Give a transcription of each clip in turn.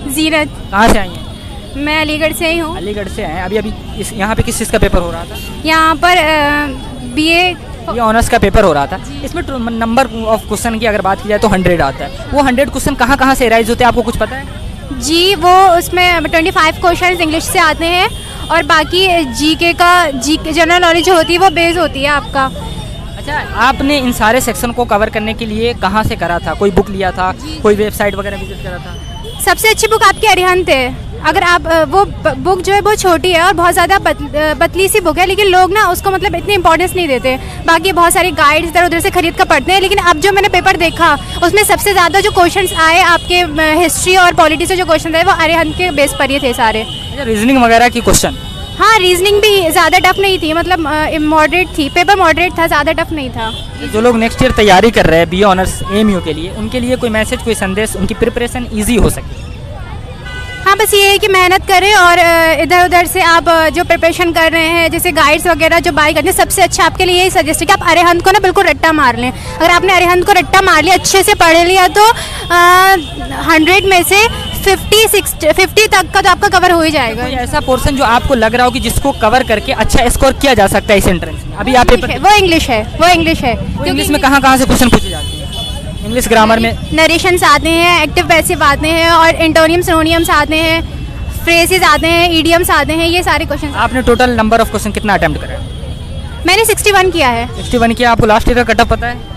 जीनत। कहाँ से आई हैं? मैं अलीगढ़ से ही हूँ। अलीगढ़ से हैं। अभी यहाँ पे किस चीज़ का पेपर हो रहा था? यहाँ पर बीए ये ऑनर्स का पेपर हो रहा था। इसमें नंबर ऑफ क्वेश्चन की अगर बात की जाए तो 100 आता है। वो 100 क्वेश्चन कहाँ से एराइज होते हैं, आपको कुछ पता है? जी, वो उसमें 25 क्वेश्चन इंग्लिश से आते हैं और बाकी जीके जनरल नॉलेज जो होती है वो बेस होती है आपका। अच्छा, आपने इन सारे सेक्शन को कवर करने के लिए कहाँ से करा था? कोई बुक लिया था, कोई वेबसाइट वगैरह विजिट करा था? सबसे अच्छी बुक आपकी अरिहंत है। अगर आप वो बुक जो है बहुत छोटी है और बहुत ज़्यादा पतली सी बुक है, लेकिन लोग ना उसको मतलब इतनी इंपॉर्टेंस नहीं देते। बाकी बहुत सारी गाइड्स इधर उधर से खरीद कर पढ़ते हैं, लेकिन अब जो मैंने पेपर देखा उसमें सबसे ज़्यादा जो क्वेश्चंस आए आपके हिस्ट्री और पॉलिटी से जो क्वेश्चन आए वो अरिहंत के बेस पर ही थे सारे। रीजनिंग वगैरह की क्वेश्चन? हाँ, रीजनिंग भी ज़्यादा टफ नहीं थी, मतलब मॉडरेट थी, पेपर मॉडरेट था, ज़्यादा टफ नहीं था। जो लोग नेक्स्ट ईयर तैयारी कर रहे हैं बीए ऑनर्स एएमयू के लिए, उनके लिए कोई मैसेज, कोई संदेश, उनकी प्रिपरेशन ईजी हो सके? हाँ, बस ये है कि मेहनत करें और इधर उधर से आप जो प्रिपरेशन कर रहे हैं जैसे गाइड्स वगैरह जो बाई करते हैं, सबसे अच्छा आपके लिए यही सजेस्ट है कि आप अरिहंत को ना बिल्कुल रट्टा मार लें। अगर आपने अरिहंत को रट्टा मार लिया, अच्छे से पढ़ लिया तो 100 में से 50 तक का तो आपका कवर हो ही जाएगा। कोई ऐसा पोर्शन जो आपको लग रहा हो कि जिसको कवर करके अच्छा स्कोर किया जा सकता है इस एंट्रेंस में? अभी आप वो इंग्लिश है। इंग्लिश में कहाँ से क्वेश्चन पूछे जाते हैं? इंग्लिश ग्रामर में नरेशंस आते हैं, एक्टिव पैसिव आते हैं और एंटोनियम सिनोनियम्स आते हैं, फ्रेजेस आते हैं, इडियम्स आते हैं, ये सारे क्वेश्चन। आपने टोटल नंबर ऑफ क्वेश्चन कितना अटेम्प्ट करा है? मैंने 61 किया है। 61 किया। आपको लास्ट ईयर का कट ऑफ पता है?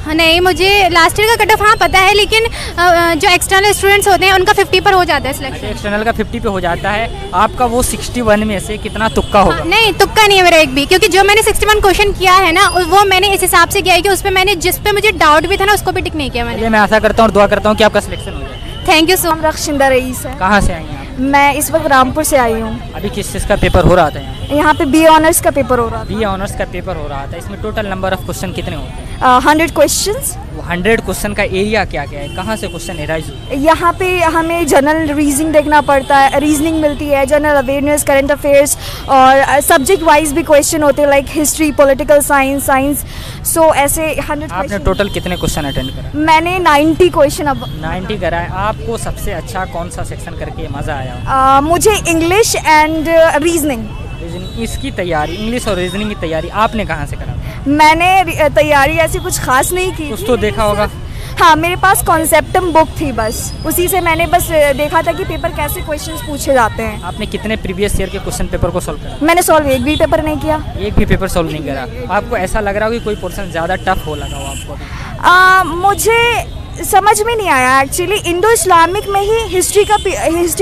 नहीं, मुझे लास्ट ईयर का कट ऑफ हाँ पता है, लेकिन जो एक्सटर्नल स्टूडेंट्स होते हैं उनका 50 पर हो जाता है सिलेक्शन। एक्सटर्नल का 50 पे हो जाता है। आपका वो 61 में से कितना तुक्का होगा? हाँ, नहीं, तुक्का नहीं है मेरा एक भी, क्योंकि जो मैंने 61 क्वेश्चन किया है ना वो मैंने इस हिसाब से किया है कि उस पर मैंने जिस पे मुझे डाउट भी था ना उसको भी टिक नहीं किया मैंने। मैं आशा करता हूँ और दुआ करता हूँ कि आपका सिलेक्शन हो जाए। Thank you so much. Rakshinda Raees है। कहाँ से आई हैं आप? मैं इस वक्त रामपुर से आई हूँ। अभी किस चीज़ का पेपर हो रहा था यहाँ पे बीए ऑनर्स का पेपर हो रहा था। बीए ऑनर्स का पेपर हो रहा था। इसमें टोटल नंबर ऑफ क्वेश्चन कितने होते हैं? 100 क्वेश्चंस। 100 क्वेश्चन का एरिया क्या क्या है? कहाँ से क्वेश्चन एराइज होते हैं? यहाँ पे हमें जनरल रीजनिंग देखना पड़ता है, रीजनिंग मिलती है, जनरल अवेयरनेस, करंट अफेयर्स और सब्जेक्ट वाइज भी क्वेश्चन होते हैं लाइक हिस्ट्री, पॉलिटिकल साइंस। सो ऐसे 100। आपने टोटल कितने क्वेश्चन अटेंड करा? मैंने 90 क्वेश्चन। अब 90 करा है। आपको सबसे अच्छा कौन सा सेक्शन करके मज़ा आया? मुझे इंग्लिश एंड रीजनिंग। इसकी तैयारी, इंग्लिश और रीजनिंग की तैयारी आपने कहाँ से करा? मैंने तैयारी ऐसी कुछ खास नहीं की। कुछ तो देखा होगा। हाँ, मेरे पास कॉन्सेप्टम बुक थी, बस उसी से मैंने बस देखा था कि पेपर कैसे क्वेश्चंस पूछे जाते हैं। आपने कितने प्रीवियस ईयर के क्वेश्चन पेपर को सॉल्व करा? मैंने सॉल्व एक भी पेपर नहीं किया। एक भी पेपर सॉल्व नहीं करा। आपको ऐसा लग रहा हो कि कोई पोर्शन ज़्यादा टफ हो लगा हो आपको? मुझे समझ में नहीं आया एक्चुअली। इंडो इस्लामिक में ही हिस्ट्री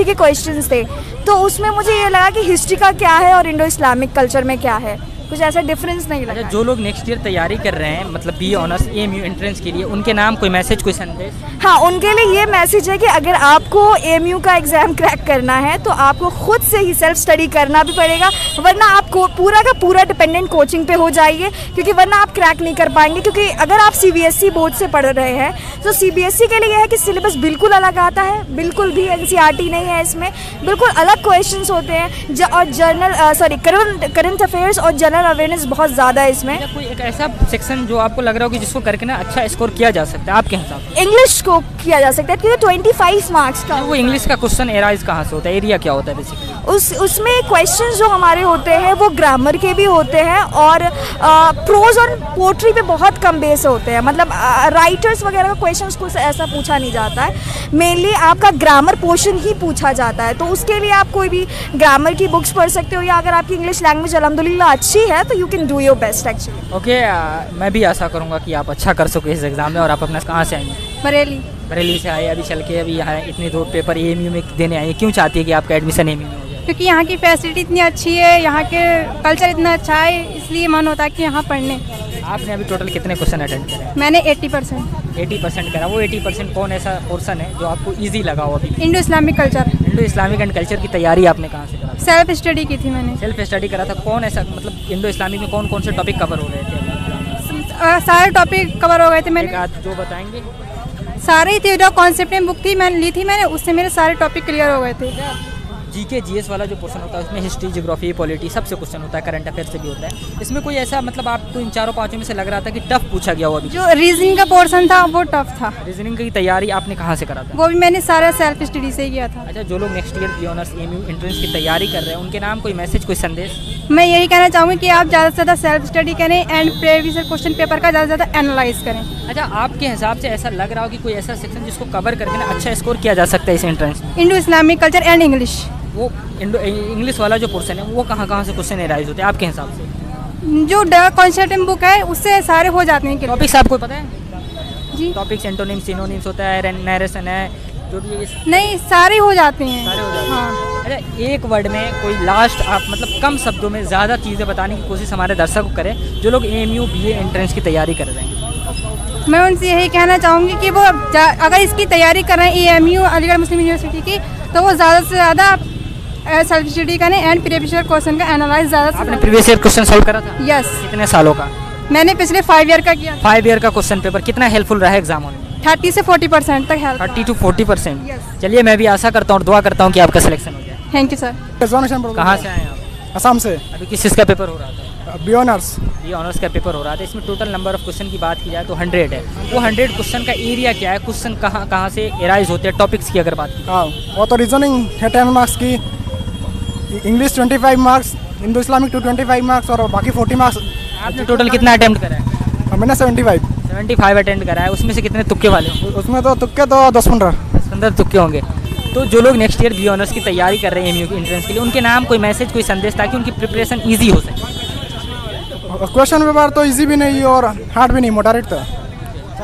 के क्वेश्चंस थे, तो उसमें मुझे ये लगा कि हिस्ट्री का क्या है और इंडो इस्लामिक कल्चर में क्या है, कुछ ऐसा डिफरेंस नहीं लगा। जो लोग नेक्स्ट ईयर तैयारी कर रहे हैं मतलब बीए ऑनर्स एएमयू एंट्रेंस के लिए, उनके नाम कोई मैसेज, कोई संदेश? हाँ, उनके लिए ये मैसेज है कि अगर आपको एएमयू का एग्ज़ाम क्रैक करना है तो आपको खुद से ही सेल्फ स्टडी करना भी पड़ेगा, वरना आप पूरा का पूरा डिपेंडेंट कोचिंग पे हो जाइए, क्योंकि वरना आप क्रैक नहीं कर पाएंगे। क्योंकि अगर आप सीबीएसई बोर्ड से पढ़ रहे हैं तो सीबीएसई के लिए यह है कि सिलेबस बिल्कुल अलग आता है, बिल्कुल भी एनसीईआरटी नहीं है इसमें, बिल्कुल अलग क्वेश्चन होते हैं और करंट अफेयर्स और जनरल अवेयरनेस बहुत ज़्यादा है इसमें। कोई एक ऐसा सेक्शन जो आपको लग रहा हो कि जिसको करके ना अच्छा स्कोर किया जा सकता है आपके हिसाब से? इंग्लिश को किया जा सकता है, क्योंकि 25 मार्क्स का। वो इंग्लिश का क्वेश्चन एराइज कहाँ से होता है? एरिया क्या होता है बेसिकली? उसमें क्वेश्चंस जो हमारे होते हैं वो ग्रामर के भी होते हैं और प्रोज और पोट्री पे बहुत कम बेस होते हैं। मतलब राइटर्स वगैरह का क्वेश्चंस कुछ ऐसा पूछा नहीं जाता है, मेनली आपका ग्रामर पोर्शन ही पूछा जाता है। तो उसके लिए आप कोई भी ग्रामर की बुक्स पढ़ सकते हो, या अगर आपकी इंग्लिश लैंग्वेज अल्हम्दुलिल्लाह अच्छी है तो you can do your best actually. Okay, मैं भी आशा करूँगा कि आप अच्छा कर सको इस एग्ज़ाम में। और आप अपना कहाँ से आएंगे? बरेली से आए। अभी चल के अभी यहाँ इतनी दूर पेपर एएमयू में देने आए, क्यों चाहती है कि आपका एडमिशन एएमयू में हो जाए? क्योंकि यहाँ की फैसिलिटी इतनी अच्छी है, यहाँ के कल्चर इतना अच्छा है, इसलिए मन होता है कि यहाँ पढ़ने। आपने अभी टोटल कितने क्वेश्चन अटेंड करे? मैंने 80%। 80% करा। वो 80% कौन ऐसा पोर्शन है जो आपको ईजी लगा हो? अभी Indo Islamic culture. Indo Islamic and culture की तैयारी आपने कहाँ से करा? सेल्फ स्टडी की थी मैंने। सेल्फ स्टडी करा था। कौन ऐसा मतलब इंडो इस्लामिक में कौन कौन से टॉपिक कवर हो रहे थे? सारे टॉपिक कवर हो गए थे। मैंने आज जो बताएंगे सारे ही थे, जो कॉन्सेप्ट में बुक थी मैंने ली थी, मैंने उससे मेरे सारे टॉपिक क्लियर हो गए थे। जीके जीएस वाला जो पोर्शन होता है उसमें हिस्ट्री, ज्योग्राफी, पॉलिटी सबसे क्वेश्चन होता है, करंट अफेयर से भी होता है। इसमें कोई ऐसा मतलब आपको इन चारों पाँचों में से लग रहा था कि टफ पूछा गया हो? अभी जो रीजनिंग का पोर्शन था वो टफ था। रीजनिंग की तैयारी आपने कहाँ से करा था? वो भी मैंने सारा सेल्फ स्टडी से ही किया था। अच्छा, जो लोग next year B honours MU entrance की तैयारी कर रहे हैं उनके नाम कोई मैसेज, कोई संदेश? मैं यही कहना चाहूँगी कि आप ज़्यादा से ज़्यादा सेल्फ स्टडी करें एंड प्रीवियस क्वेश्चन पेपर का ज़्यादा से ज़्यादा एनालाइज करें। अच्छा, आपके हिसाब से ऐसा लग रहा हो कि कोई ऐसा सेक्शन जिसको कवर करके ना अच्छा स्कोर किया जा सकता है इस entrance? Indo Islamic culture and English. वो इंग्लिश वाला जो पोर्शन है वो कहाँ से क्वेश्चन एराइज होते हैं आपके हिसाब से? जो द कॉन्सेप्ट बुक है उससे सारे हो जाते हैं। टॉपिक्स आपको पता है? जी, टॉपिक्स, एंटोनिम्स, सिनोनिम्स होता है, नरेशन है, जो भी नहीं सारे हो जाते हैं। सारे हो जाते हैं। हाँ। अच्छा, एक वर्ड में कोई लास्ट आप मतलब कम शब्दों में ज़्यादा चीज़ें बताने की कोशिश हमारे दर्शक को करें जो लोग एमयू बीए एंट्रेंस की तैयारी कर रहे हैं। मैं उनसे यही कहना चाहूँगी कि वो अगर इसकी तैयारी कर रहे हैं एएमयू अलीगढ़ मुस्लिम यूनिवर्सिटी की, तो वो ज़्यादा से ज़्यादा सेल्फ स्टडी करें एंड प्रीवियस ईयर क्वेश्चन का एनालाइज ज़्यादा से। आपने प्रीवियस ईयर क्वेश्चन सॉल्व करा था? यस। कितने सालों का? मैंने पिछले 5 ईयर का किया। 5 ईयर का क्वेश्चन पेपर कितना हेल्पफुल रहा है एग्जाम में? 30 से 40% तक हेल्प। 30 to 40%। Yes। चलिए, मैं भी आशा करता हूँ और दुआ करता हूँ कि आपका सिलेक्शन हो जाए। Thank you sir. कहाँ से आए आप? असम से। अभी किस चीज़ का पेपर हो रहा था? B honours. बी ऑनर्स का पेपर हो रहा था। इसमें टोटल नंबर ऑफ क्वेश्चन की बात की जाए तो 100 है। वो 100 क्वेश्चन का एरिया क्या है? क्वेश्चन कहाँ से एराइज होते हैं? टॉपिक्स की अगर बात की हाँ, वो तो रीजनिंग है 10 मार्क्स की, English 25 marks, Indo Islamic 25 marks और बाकी 40 मार्क्स। आपने टोटल कितना अटेम्प्ट करा है? मैंने 75 अटेम्प्ट करा है। उसमें से कितने तुक्के वाले होंगे? उसमें तो तुक्के तो 10-15 तुक्के होंगे। तो जो लोग नेक्स्ट ईयर बी ऑनर्स की तैयारी कर रहे हैं एमयू की एंट्रेंस के लिए, उनके नाम कोई मैसेज, कोई संदेश ताकि उनकी प्रिपरेशन ईजी हो सके? क्वेश्चन पेपर तो इजी भी नहीं और हार्ड भी नहीं, मॉडरेट था।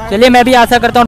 चलिए, मैं भी आशा करता हूँ